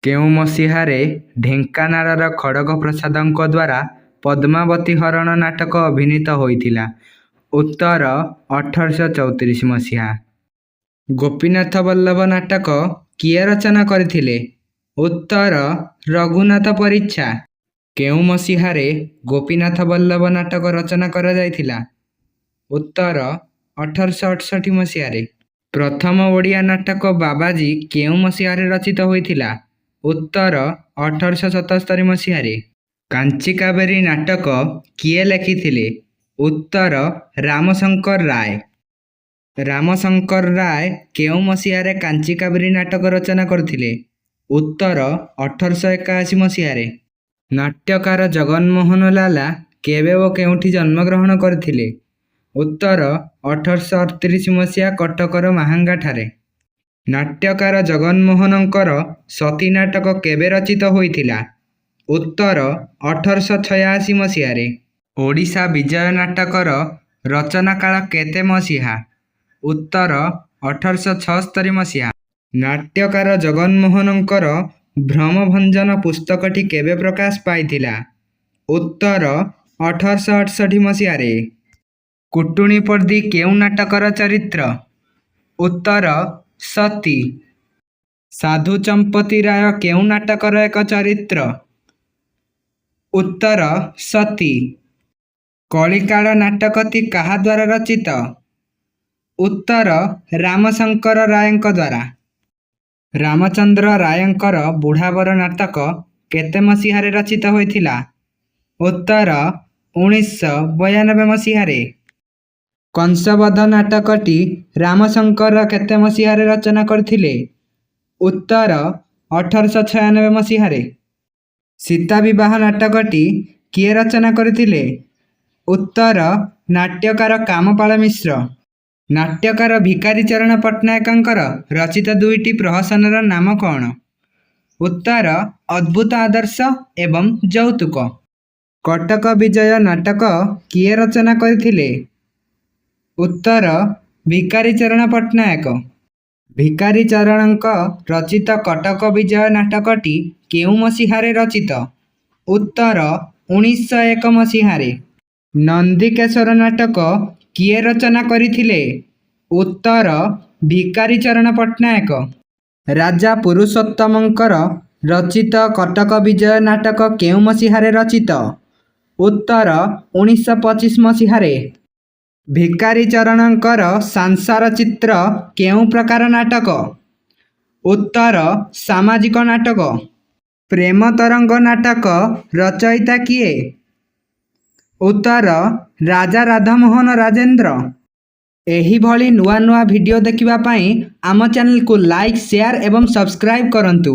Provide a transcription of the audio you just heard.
କେଉଁ ମସିହାରେ ଢେଙ୍କାନାଳର ଖଡ଼ଗପ୍ରସାଦଙ୍କ ଦ୍ୱାରା ପଦ୍ମାବତୀ ହରଣ ନାଟକ ଅଭିନୀତ ହୋଇଥିଲା? ଉତ୍ତର 1834 ମସିହା। ଗୋପୀନାଥ ବଲ୍ଲଭ ନାଟକ କିଏ ରଚନା କରିଥିଲେ? ଉତ୍ତର ରଘୁନାଥ ପରିଚ୍ଛା। କେଉଁ ମସିହାରେ ଗୋପୀନାଥ ବଲ୍ଲଭ ନାଟକ ରଚନା କରାଯାଇଥିଲା? ଉତ୍ତର 1868 ମସିହାରେ। ପ୍ରଥମ ଓଡ଼ିଆ ନାଟକ ବାବାଜୀ କେଉଁ ମସିହାରେ ରଚିତ ହୋଇଥିଲା? ଉତ୍ତର 1877 ମସିହାରେ। କାଞ୍ଚି କାବେରୀ ନାଟକ କିଏ ଲେଖିଥିଲେ? ଉତ୍ତର ରାମଶଙ୍କର ରାୟ। ରାମଶଙ୍କର ରାୟ କେଉଁ ମସିହାରେ କାଞ୍ଚି କାବେରୀ ନାଟକ ରଚନା କରିଥିଲେ? ଉତ୍ତର 1881 ମସିହାରେ। ନାଟ୍ୟକାର ଜଗନମୋହନ ଲାଲା କେବେ ଓ କେଉଁଠି ଜନ୍ମଗ୍ରହଣ କରିଥିଲେ? ଉତ୍ତର 1838 ମସିହା କଟକର ମାହାଙ୍ଗାଠାରେ। ନାଟ୍ୟକାର ଜଗନମୋହନଙ୍କର ସତୀ ନାଟକ କେବେ ରଚିତ ହୋଇଥିଲା? ଉତ୍ତର 1886 ମସିହାରେ। ଓଡ଼ିଶା ବିଜୟ ନାଟକର ରଚନା କାଳ କେତେ ମସିହା? ଉତ୍ତର 1876 ମସିହା। ନାଟ୍ୟକାର ଜଗନମୋହନଙ୍କର ଭ୍ରମଭଞ୍ଜନ ପୁସ୍ତକଟି କେବେ ପ୍ରକାଶ ପାଇଥିଲା? ଉତ୍ତର 1868 ମସିହାରେ। କୁଟୁଣୀ ପର୍ଦ୍ଦି କେଉଁ ନାଟକର ଚରିତ୍ର? ଉତ୍ତର ସତୀ। ସାଧୁ ଚମ୍ପତି ରାୟ କେଉଁ ନାଟକର ଏକ ଚରିତ୍ର? ଉତ୍ତର ସତୀ। କଳିକାଳ ନାଟକଟି କାହା ଦ୍ୱାରା ରଚିତ? ଉତ୍ତର ରାମଶଙ୍କର ରାୟଙ୍କ ଦ୍ୱାରା। ରାମଚନ୍ଦ୍ର ରାୟଙ୍କର ବୁଢ଼ାବର ନାଟକ କେତେ ମସିହାରେ ରଚିତ ହୋଇଥିଲା? ଉତ୍ତର 1992 ମସିହାରେ। କଂସବଧ ନାଟକଟି ରାମଶଙ୍କର କେତେ ମସିହାରେ ରଚନା କରିଥିଲେ? ଉତ୍ତର 1896 ମସିହାରେ। ସୀତା ବିବାହ ନାଟକଟି କିଏ ରଚନା କରିଥିଲେ? ଉତ୍ତର ନାଟ୍ୟକାର କାମପାଳ ମିଶ୍ର। ନାଟ୍ୟକାର ଭିକାରୀ ଚରଣ ପଟ୍ଟନାୟକଙ୍କର ରଚିତ ଦୁଇଟି ପ୍ରହସନର ନାମ କ'ଣ? ଉତ୍ତର ଅଦ୍ଭୁତ ଆଦର୍ଶ ଏବଂ ଯୌତୁକ। କଟକ ବିଜୟ ନାଟକ କିଏ ରଚନା କରିଥିଲେ? ଉତ୍ତର ଭିକାରୀ ଚରଣ ପଟ୍ଟନାୟକ। ଭିକାରୀ ଚରଣଙ୍କ ରଚିତ କଟକ ବିଜୟ ନାଟକଟି କେଉଁ ମସିହାରେ ରଚିତ? ଉତ୍ତର 1901 ମସିହାରେ। ନନ୍ଦିକେଶ୍ୱର ନାଟକ କିଏ ରଚନା କରିଥିଲେ? ଉତ୍ତର ଭିକାରୀ ଚରଣ ପଟ୍ଟନାୟକ। ରାଜା ପୁରୁଷୋତ୍ତମଙ୍କର ରଚିତ କଟକ ବିଜୟ ନାଟକ କେଉଁ ମସିହାରେ ରଚିତ? ଉତ୍ତର 1925 ମସିହାରେ। ଭିକାରୀ ଚରଣଙ୍କର ସାଂସାର ଚିତ୍ର କେଉଁ ପ୍ରକାର ନାଟକ? ଉତ୍ତର ସାମାଜିକ ନାଟକ। ପ୍ରେମ ତରଙ୍ଗ ନାଟକ ରଚୟିତା କିଏ? ଉତ୍ତର ରାଜା ରାଧାମୋହନ ରାଜେନ୍ଦ୍ର। ଏହିଭଳି ନୂଆ ନୂଆ ଭିଡ଼ିଓ ଦେଖିବା ପାଇଁ ଆମ ଚ୍ୟାନେଲକୁ ଲାଇକ୍, ସେୟାର ଏବଂ ସବସ୍କ୍ରାଇବ୍ କରନ୍ତୁ।